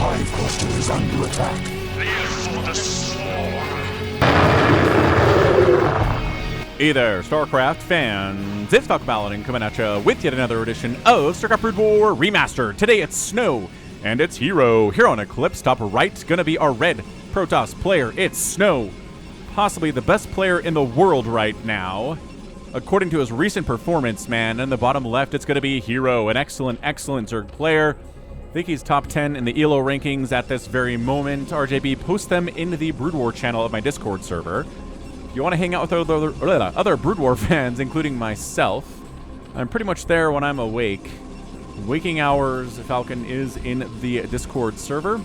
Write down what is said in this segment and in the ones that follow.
hive cluster is under attack. Live for the swarm. Hey there, StarCraft fans. It's Falcon Paladin coming at you with yet another edition of StarCraft Brood War Remastered. Today it's Snow, and it's herO. Here on Eclipse, top right, gonna be our red Protoss player. It's Snow, possibly the best player in the world right now, according to his recent performance, man. And the bottom left, it's gonna be herO, an excellent Zerg player. I think he's top 10 in the ELO rankings at this very moment. RJB, post them in the Brood War channel of my Discord server. If you want to hang out with other Brood War fans, including myself, I'm pretty much there when I'm awake. Waking hours, Falcon is in the Discord server.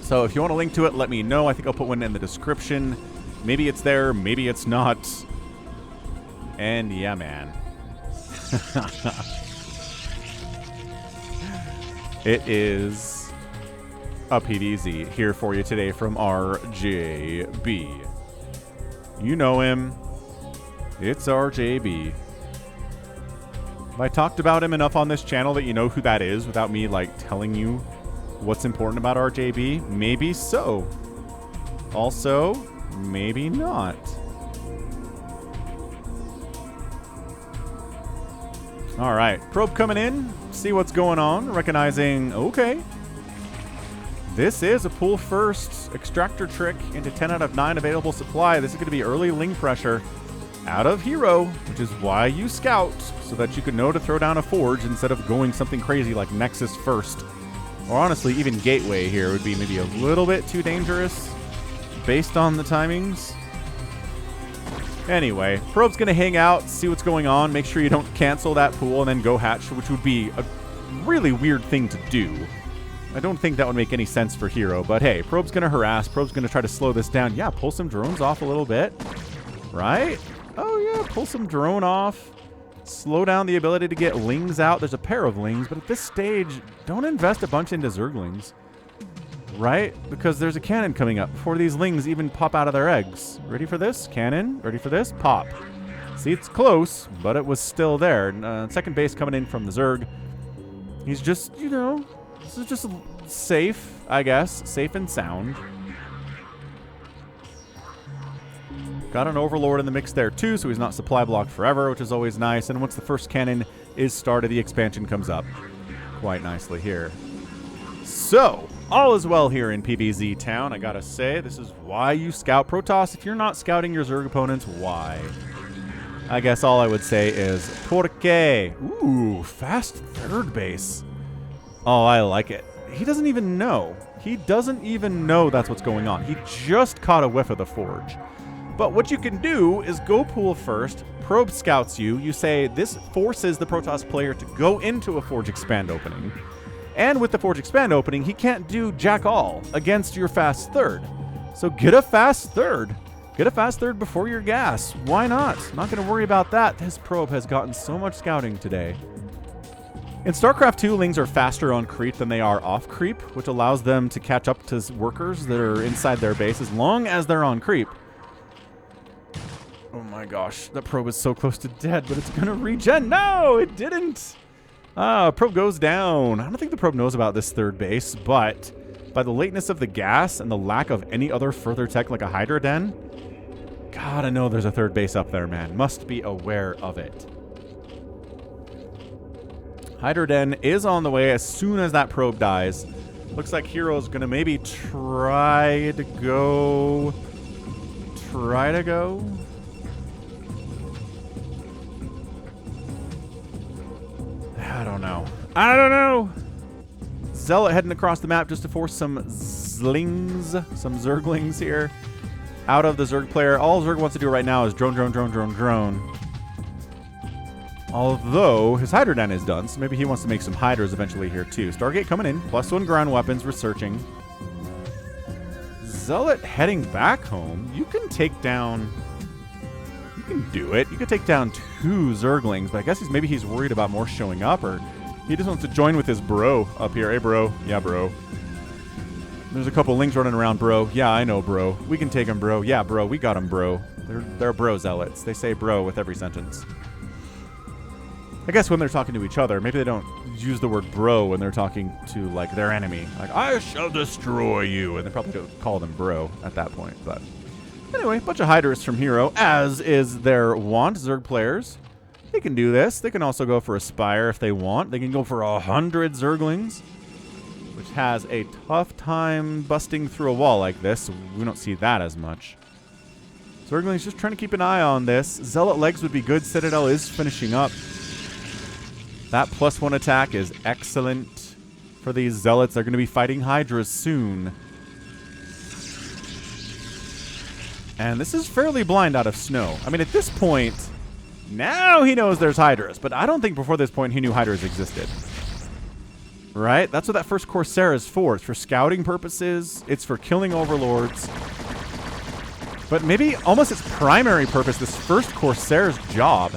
So if you want a link to it, let me know. I think I'll put one in the description. Maybe it's there, maybe it's not. And yeah, man. It is a PvZ here for you today from RJB. You know him. It's RJB. Have I talked about him enough on this channel that you know who that is without me, like, telling you what's important about RJB? Maybe so. Also, maybe not. Alright, probe coming in. See what's going on. Recognizing, okay. This is a pull first extractor trick into 10 out of 9 available supply. This is going to be early Ling pressure out of herO, which is why you scout, so that you can know to throw down a forge instead of going something crazy like Nexus first. Or honestly, even Gateway here would be maybe a little bit too dangerous based on the timings. Anyway, probe's going to hang out, see what's going on, make sure you don't cancel that pool and then go hatch, which would be a really weird thing to do. I don't think that would make any sense for herO, but hey, probe's going to harass, probe's going to try to slow this down. Yeah, pull some drones off a little bit, right? Oh yeah, pull some drone off, slow down the ability to get Lings out. There's a pair of Lings, but at this stage, don't invest a bunch into Zerglings, right? Because there's a cannon coming up before these Lings even pop out of their eggs. Ready for this? Cannon, ready for this? Pop. See, it's close, but it was still there. Second base coming in from the Zerg. He's just, you know, this is just safe, I guess. Safe and sound. Got an Overlord in the mix there too, so he's not supply blocked forever, which is always nice. And once the first cannon is started, the expansion comes up quite nicely here. So, all is well here in PvZ town, I gotta say. This is why you scout Protoss. If you're not scouting your Zerg opponents, why? I guess all I would say is, porque. Ooh, fast third base. Oh, I like it. He doesn't even know. He doesn't even know that's what's going on. He just caught a whiff of the forge. But what you can do is go pool first, probe scouts you, you say this forces the Protoss player to go into a forge expand opening. And with the forge expand opening, he can't do jack all against your fast third. So get a fast third. Get a fast third before your gas. Why not? Not going to worry about that. This probe has gotten so much scouting today. In StarCraft 2, Lings are faster on creep than they are off creep, which allows them to catch up to workers that are inside their base as long as they're on creep. Oh my gosh, that probe is so close to dead, but it's going to regen. No, it didn't. Probe goes down. I don't think the probe knows about this third base, but by the lateness of the gas and the lack of any other further tech like a Hydra Den, gotta know there's a third base up there, man. Must be aware of it. Hydra Den is on the way as soon as that probe dies. Looks like herO's gonna maybe try to go. I don't know. Zealot heading across the map just to force some Zlings, some Zerglings here out of the Zerg player. All Zerg wants to do right now is drone. Although his Hydra Den is done, so maybe he wants to make some Hydras eventually here too. Stargate coming in, +1 ground weapons, researching. Zealot heading back home. You can take down... You can do it. You could take down 2 Zerglings, but I guess maybe he's worried about more showing up, or he just wants to join with his bro up here. Hey, bro. Yeah, bro. There's a couple Lings running around, bro. Yeah, I know, bro. We can take him, bro. Yeah, bro. We got him, bro. They're bro zealots. They say bro with every sentence. I guess when they're talking to each other, maybe they don't use the word bro when they're talking to, like, their enemy. Like, I shall destroy you. And they probably don't call them bro at that point. But anyway, bunch of Hydras from herO, as is their wont. Zerg players, they can do this. They can also go for a Spire if they want. They can go for 100 Zerglings, which has a tough time busting through a wall like this. We don't see that as much. Zerglings just trying to keep an eye on this. Zealot legs would be good. Citadel is finishing up. That +1 attack is excellent for these Zealots. They're going to be fighting Hydras soon. And this is fairly blind out of snow. I mean, at this point, now he knows there's Hydras. But I don't think before this point he knew Hydras existed. Right? That's what that first Corsair is for. It's for scouting purposes. It's for killing overlords. But maybe almost its primary purpose, this first Corsair's job,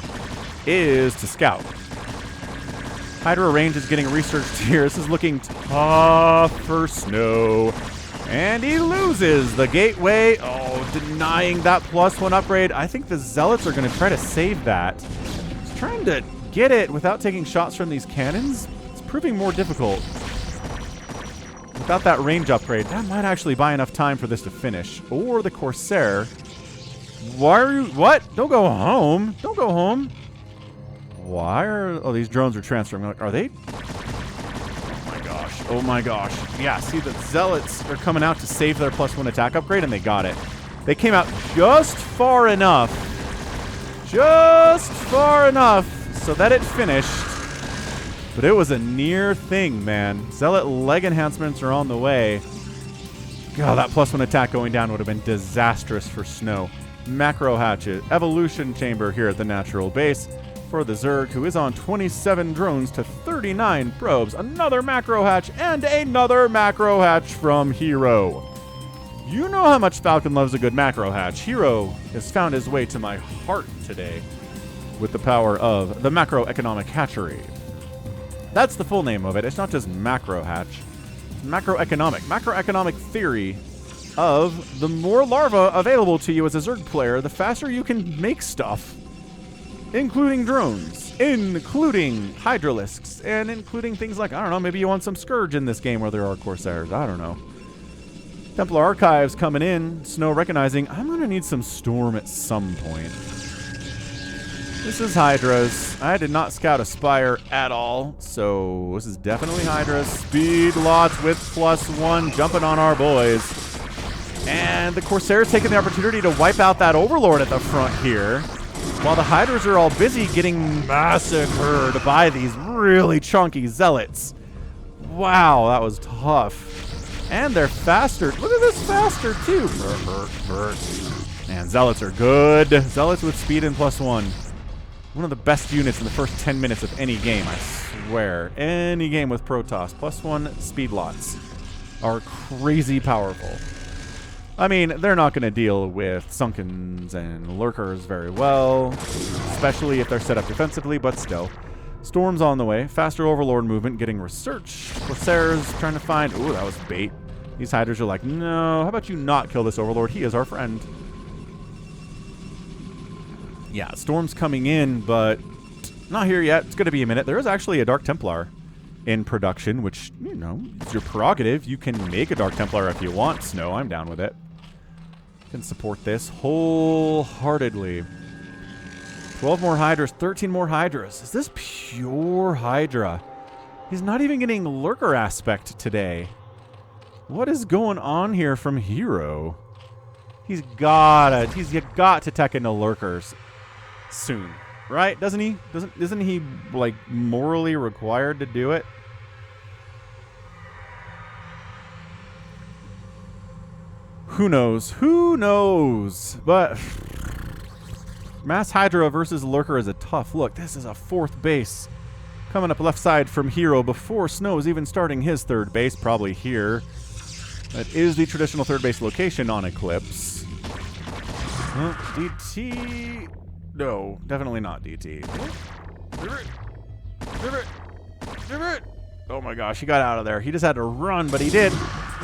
is to scout. Hydra range is getting researched here. This is looking tough for Snow. And he loses the gateway. Oh, denying that +1 upgrade. I think the Zealots are going to try to save that. He's trying to get it without taking shots from these cannons. It's proving more difficult. Without that range upgrade, that might actually buy enough time for this to finish. Or the Corsair. Why are you... What? Don't go home. Don't go home. Why are... Oh, these drones are transferring. Are they... Oh my gosh. Oh my gosh. Yeah, see, the Zealots are coming out to save their +1 attack upgrade, and they got it. They came out just far enough. Just far enough so that it finished. But it was a near thing, man. Zealot leg enhancements are on the way. God, that +1 attack going down would have been disastrous for Snow. Macro hatchet. Evolution chamber here at the natural base for the Zerg, who is on 27 drones to 39 probes. Another macro hatch and another macro hatch from herO. You know how much Falcon loves a good macro hatch. herO has found his way to my heart today with the power of the macroeconomic hatchery. That's the full name of it. It's not just macro hatch. Macroeconomic theory of the more larvae available to you as a Zerg player, the faster you can make stuff. Including drones, including Hydralisks, and including things like, I don't know, maybe you want some Scourge in this game where there are Corsairs. I don't know. Templar Archives coming in. Snow recognizing, I'm going to need some Storm at some point. This is Hydras. I did not scout a Spire at all, so this is definitely Hydras. Speed lots with +1 jumping on our boys. And the Corsairs taking the opportunity to wipe out that Overlord at the front here, while the Hydras are all busy getting massacred by these really chunky Zealots. Wow, that was tough. And they're faster. Look at this faster, too. Man, Zealots are good. Zealots with speed and +1. One of the best units in the first 10 minutes of any game, I swear. Any game with Protoss. +1 speed lots are crazy powerful. I mean, they're not going to deal with Sunkens and Lurkers very well, especially if they're set up defensively, but still. Storm's on the way. Faster Overlord movement, getting research. Corsairs trying to find... Ooh, that was bait. These Hydras are like, no, how about you not kill this Overlord? He is our friend. Yeah, Storm's coming in, but not here yet. It's going to be a minute. There is actually a Dark Templar in production, which, you know, it's your prerogative. You can make a Dark Templar if you want, Snow. I'm down with it. Can support this wholeheartedly. 12 more Hydras, 13 more Hydras. Is this pure Hydra? He's not even getting Lurker aspect today. What is going on here from herO? He's got to tech into Lurkers soon, right? Doesn't he? Isn't he like morally required to do it? Who knows? Who knows? But Mass Hydra versus Lurker is a tough look. This is a 4th base coming up left side from herO before Snow is even starting his 3rd base, probably here. That is the traditional 3rd base location on Eclipse. DT... No, definitely not DT. Oh my gosh, he got out of there. He just had to run, but he did.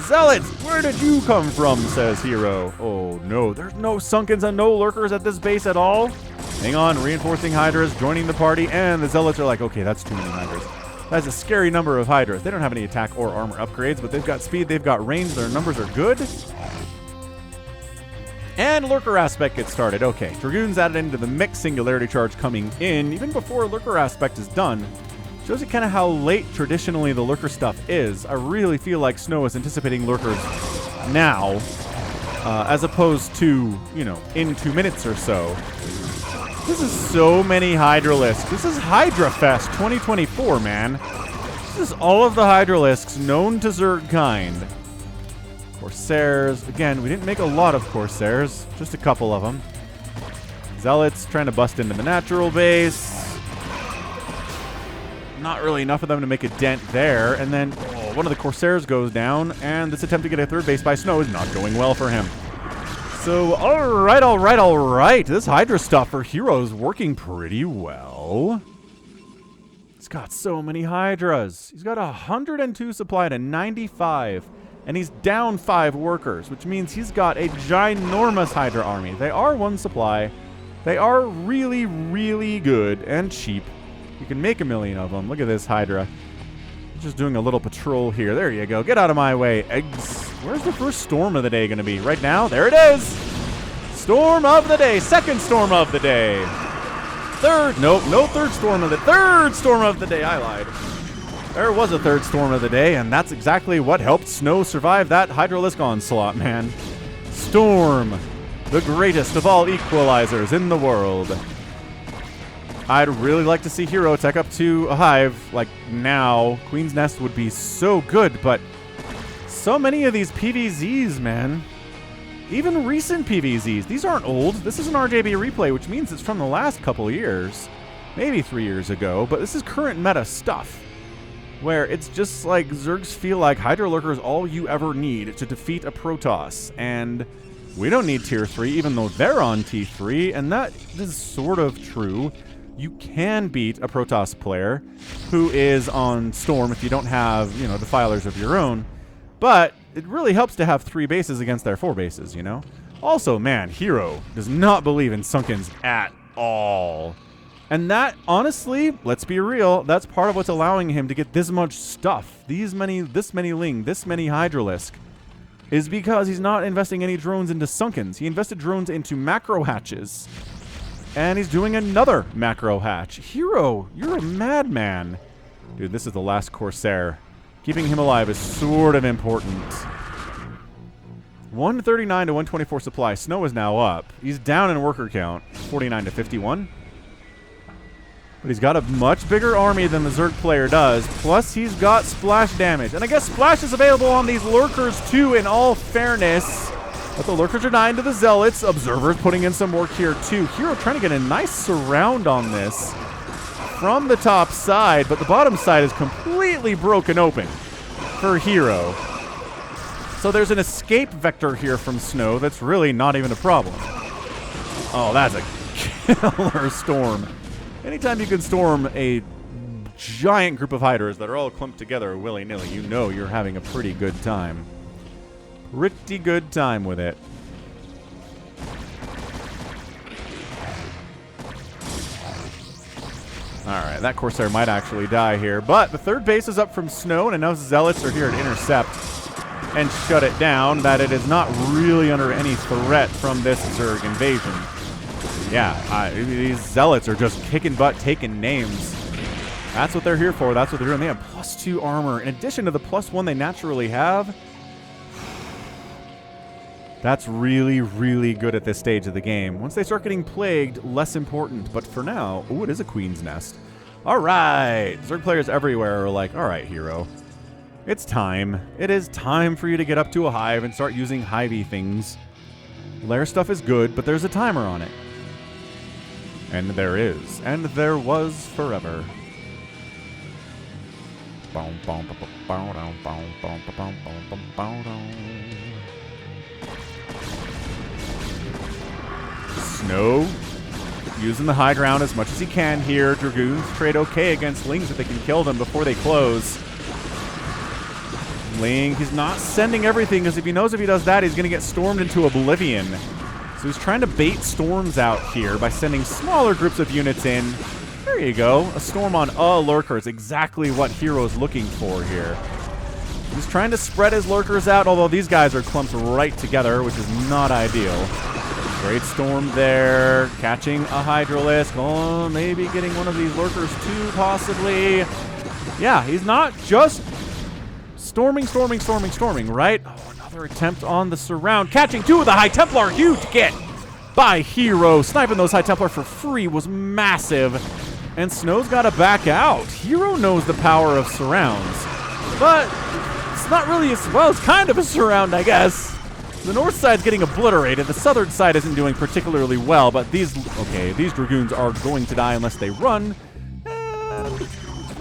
Zealots, where did you come from, says herO. Oh no, there's no Sunkens and no Lurkers at this base at all. Hang on, reinforcing Hydras, joining the party, and the Zealots are like, okay, that's too many Hydras. That's a scary number of Hydras. They don't have any attack or armor upgrades, but they've got speed, they've got range, their numbers are good. And Lurker Aspect gets started. Okay, Dragoons added into the mix, Singularity Charge coming in. Even before Lurker Aspect is done, shows you kind of how late traditionally the Lurker stuff is. I really feel like Snow is anticipating Lurkers now, as opposed to, you know, in 2 minutes or so. This is so many Hydralisks. This is Hydra Fest 2024, man. This is all of the Hydralisks known to Zerg kind. Corsairs. Again, we didn't make a lot of Corsairs. Just a couple of them. Zealots trying to bust into the natural base. Not really enough of them to make a dent there. And then one of the Corsairs goes down, and this attempt to get a third base by Snow is not going well for him. So, all right. This Hydra stuff for herO is working pretty well. He's got so many Hydras. He's got 102 supply to 95, and he's down 5 workers, which means he's got a ginormous Hydra army. They are 1 supply. They are really, really good and cheap. You can make 1 million of them. Look at this Hydra. Just doing a little patrol here. There you go. Get out of my way, eggs. Where's the first storm of the day going to be? Right now? There it is. Storm of the day. Second storm of the day. Third. Nope. No third storm of the third storm of the day. I lied. There was a third storm of the day, and that's exactly what helped Snow survive that Hydralisk onslaught, man. Storm. The greatest of all equalizers in the world. I'd really like to see herO tech up to a hive, like now. Queen's Nest would be so good, but so many of these PVZs, man. Even recent PVZs. These aren't old. This is an RJB replay, which means it's from the last couple years. Maybe 3 years ago, but this is current meta stuff. Where it's just like Zergs feel like Hydra Lurker is all you ever need to defeat a Protoss. And we don't need tier 3, even though they're on T3, and that is sort of true. You can beat a Protoss player who is on Storm if you don't have, you know, defilers of your own. But it really helps to have 3 bases against their 4 bases, you know? Also, man, herO does not believe in Sunkens at all. And that, honestly, let's be real, that's part of what's allowing him to get this much stuff. This many Ling, this many Hydralisk, is because he's not investing any drones into Sunkens. He invested drones into macro hatches. And he's doing another macro hatch. herO, you're a madman. Dude, this is the last Corsair. Keeping him alive is sort of important. 139 to 124 supply. Snow is now up. He's down in worker count. 49 to 51. But he's got a much bigger army than the Zerg player does. Plus, he's got splash damage. And I guess splash is available on these lurkers, too, in all fairness. But the lurkers are dying to the Zealots. Observers putting in some work here, too. herO trying to get a nice surround on this from the top side, but the bottom side is completely broken open for herO. So there's an escape vector here from Snow that's really not even a problem. Oh, that's a killer storm. Anytime you can storm a giant group of Hydras that are all clumped together willy-nilly, you know you're having a pretty good time. Pretty good time with it. Alright, that Corsair might actually die here. But the third base is up from Snow, and now Zealots are here to intercept and shut it down, that it is not really under any threat from this Zerg invasion. Yeah, these Zealots are just kicking butt, taking names. That's what they're here for. That's what they're doing. They have +2 armor. In addition to the +1 they naturally have, that's really, really good at this stage of the game. Once they start getting plagued, less important. But for now, ooh, it is a Queen's Nest. All right. Zerg players everywhere are like, all right, herO. It's time. It is time for you to get up to a hive and start using hivey things. Lair stuff is good, but there's a timer on it. And there is. And there was forever. Snow using the high ground as much as he can here. Dragoons trade okay against Lings if they can kill them before they close. Ling, he's not sending everything because if he knows if he does that, he's going to get stormed into oblivion. So he's trying to bait storms out here by sending smaller groups of units in. There you go. A storm on a lurker is exactly what herO's looking for here. He's trying to spread his lurkers out, although these guys are clumped right together, which is not ideal. Great storm there. Catching a Hydralisk. Oh, maybe getting one of these lurkers too, possibly. Yeah, he's not just storming, right? Oh, another attempt on the surround. Catching two of the High Templar. Huge get by herO. Sniping those High Templar for free was massive. And Snow's got to back out. herO knows the power of surrounds. But it's not really as well. It's kind of a surround, I guess. The north side's getting obliterated. The southern side isn't doing particularly well, but these Dragoons are going to die unless they run. And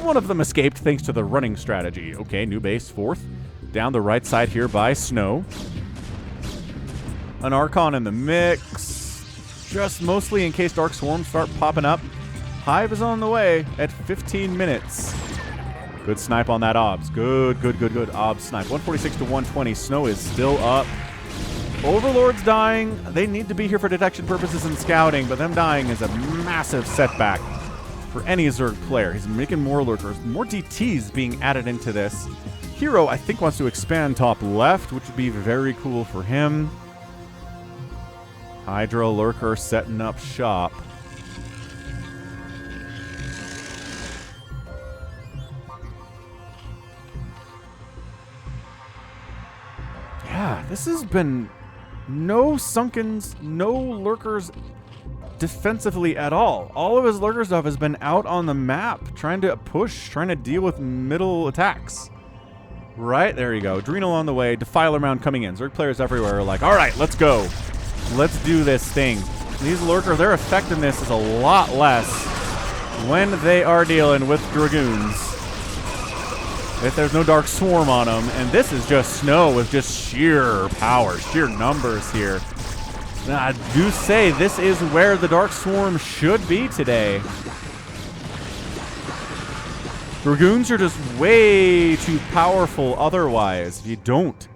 one of them escaped thanks to the running strategy. Okay, new base, fourth. Down the right side here by Snow. An Archon in the mix. Just mostly in case Dark Swarms start popping up. Hive is on the way at 15 minutes. Good snipe on that Obs. Good Obs snipe. 146 to 120. Snow is still up. Overlord's dying. They need to be here for detection purposes and scouting, but them dying is a massive setback for any Zerg player. He's making more lurkers, more DTs being added into this. herO, I think, wants to expand top left, which would be very cool for him. Hydra lurker setting up shop. Yeah, this has been no Sunkens, no lurkers defensively at all. All of his lurker stuff has been out on the map, trying to push, trying to deal with middle attacks. Right, there you go. Adrenal on the way, Defiler Mound coming in. Zerg players everywhere are like, all right, let's go. Let's do this thing. These lurkers, their effectiveness is a lot less when they are dealing with Dragoons. If there's no Dark Swarm on them, and this is just Snow with just sheer power, sheer numbers here. Now, I do say this is where the Dark Swarm should be today. Dragoons are just way too powerful otherwise if you don't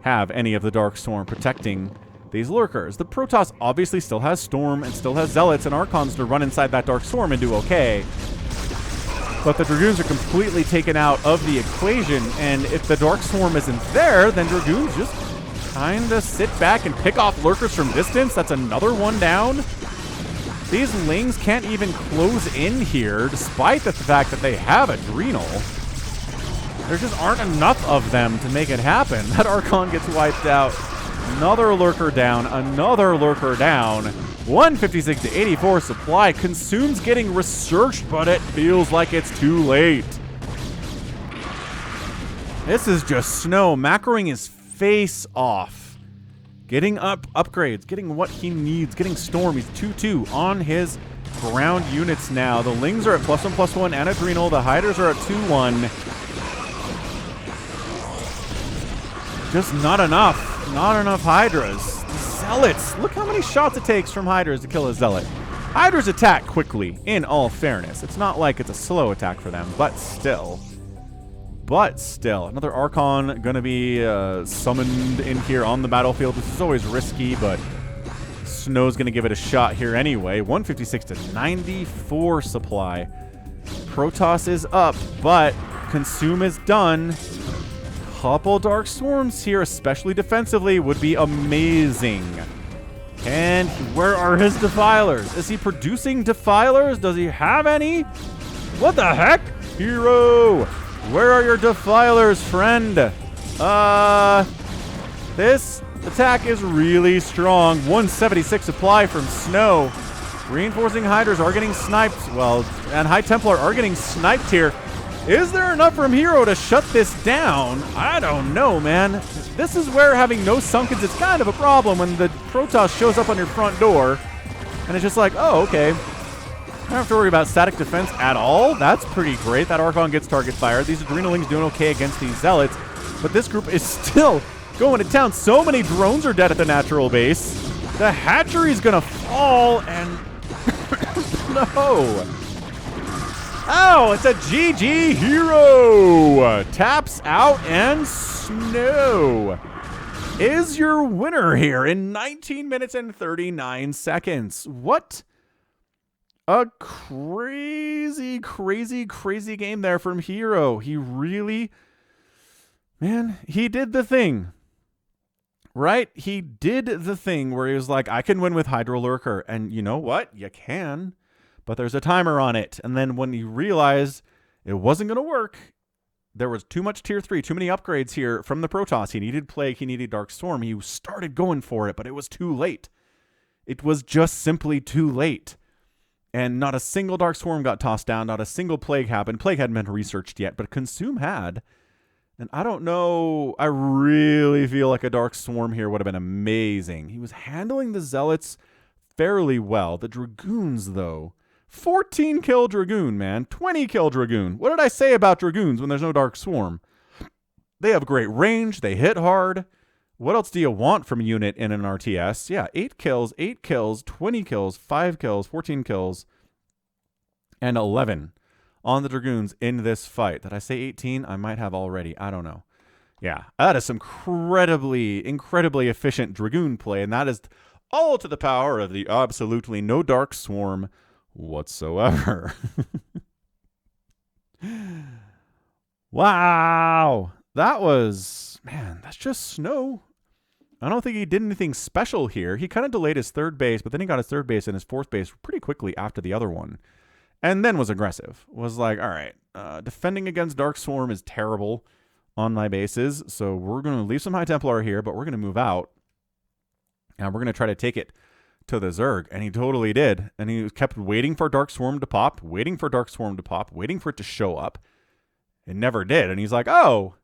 have any of the Dark Swarm protecting these lurkers. The Protoss obviously still has Storm and still has Zealots and Archons to run inside that Dark Swarm and do okay. But the Dragoons are completely taken out of the equation, and if the Dark Swarm isn't there, then Dragoons just kind of sit back and pick off lurkers from distance. That's another one down. These Lings can't even close in here, despite the fact that they have Adrenal. There just aren't enough of them to make it happen. That Archon gets wiped out. Another lurker down, another lurker down. 156 to 84 supply. Consume's getting researched, but it feels like it's too late. This is just Snow macroing his face off. Getting upgrades, getting what he needs, getting Storm. He's 2-2 on his ground units now. The Lings are at +1/+1 and Adrenal. The Hydras are at 2-1. Just not enough. Not enough Hydras. Zealots. Look how many shots it takes from Hydras to kill a Zealot. Hydras attack quickly, in all fairness. It's not like it's a slow attack for them, but still. Another Archon going to be summoned in here on the battlefield. This is always risky, but Snow's going to give it a shot here anyway. 156 to 94 supply. Protoss is up, but Consume is done. Couple Dark Swarms here, especially defensively, would be amazing. And where are his Defilers? Is he producing Defilers? Does he have any? What the heck? herO! Where are your Defilers, friend? This attack is really strong. 176 supply from Snow. Reinforcing Hydras are getting sniped. Well, and High Templar are getting sniped here. Is there enough from herO to shut this down? I don't know, man. This is where having no Sunkens is kind of a problem when the Protoss shows up on your front door. And it's just like, oh, okay. I don't have to worry about static defense at all. That's pretty great. That Archon gets target fired. These Adrenalings doing okay against these Zealots. But this group is still going to town. So many drones are dead at the natural base. The hatchery's going to fall and... no. Oh, it's a GG herO. Taps out and Snow is your winner here in 19 minutes and 39 seconds. What a crazy, crazy, crazy game there from herO. He really, man, he did the thing. Right? He did the thing where he was like, I can win with Hydro Lurker. And you know what? You can. But there's a timer on it. And then when he realized it wasn't going to work, there was too much tier 3, too many upgrades here from the Protoss. He needed Plague, he needed Dark Storm. He started going for it, but it was too late. It was just simply too late. And not a single Dark Swarm got tossed down. Not a single Plague happened. Plague hadn't been researched yet, but Consume had. And I don't know. I really feel like a Dark Swarm here would have been amazing. He was handling the Zealots fairly well. The Dragoons, though. 14 kill Dragoon, man. 20 kill Dragoon. What did I say about Dragoons when there's no Dark Swarm? They have great range. They hit hard. What else do you want from a unit in an RTS? Yeah, 8 kills, 20 kills, 5 kills, 14 kills, and 11 on the Dragoons in this fight. Did I say 18? I might have already. I don't know. Yeah, that is some incredibly efficient Dragoon play, and that is all to the power of the absolutely no Dark Swarm whatsoever. Wow. That was, man, that's just snow. I don't think he did anything special here. He kind of delayed his third base, but then he got his third base and his fourth base pretty quickly after the other one. And then was aggressive. Was like, all right, defending against Dark Swarm is terrible on my bases, so we're going to leave some High Templar here, but we're going to move out. And we're going to try to take it to the Zerg. And he totally did. And he kept waiting for Dark Swarm to pop, waiting for Dark Swarm to pop, waiting for it to show up. It never did. And he's like, oh,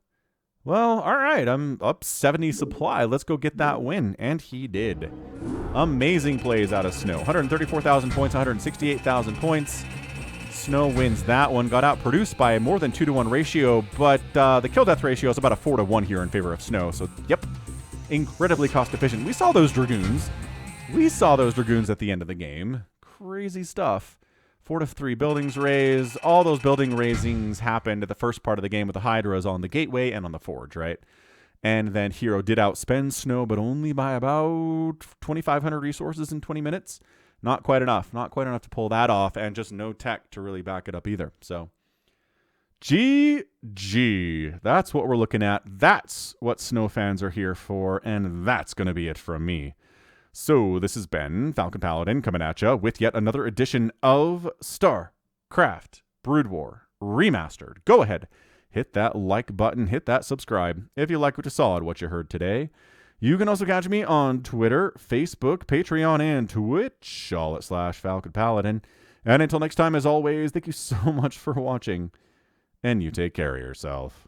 well, all right, I'm up 70 supply. Let's go get that win. And he did. Amazing plays out of Snow. 134,000 points, 168,000 points. Snow wins that one. Got outproduced by a more than 2-to-1 ratio, but the kill-death ratio is about a 4-to-1 here in favor of Snow. So, yep, incredibly cost-efficient. We saw those Dragoons. We saw those Dragoons at the end of the game. Crazy stuff. 4 to 3 buildings raised. All those building raisings happened at the first part of the game with the Hydras on the gateway and on the forge, right? And then herO did outspend Snow, but only by about 2,500 resources in 20 minutes. Not quite enough. Not quite enough to pull that off, and just no tech to really back it up either. So, GG. That's what we're looking at. That's what Snow fans are here for, and that's going to be it from me. So this has been Falcon Paladin coming at you with yet another edition of StarCraft Brood War Remastered. Go ahead, hit that like button, hit that subscribe if you like what you saw and what you heard today. You can also catch me on Twitter, Facebook, Patreon, and Twitch, all at /Falcon Paladin. And until next time, as always, thank you so much for watching, and you take care of yourself.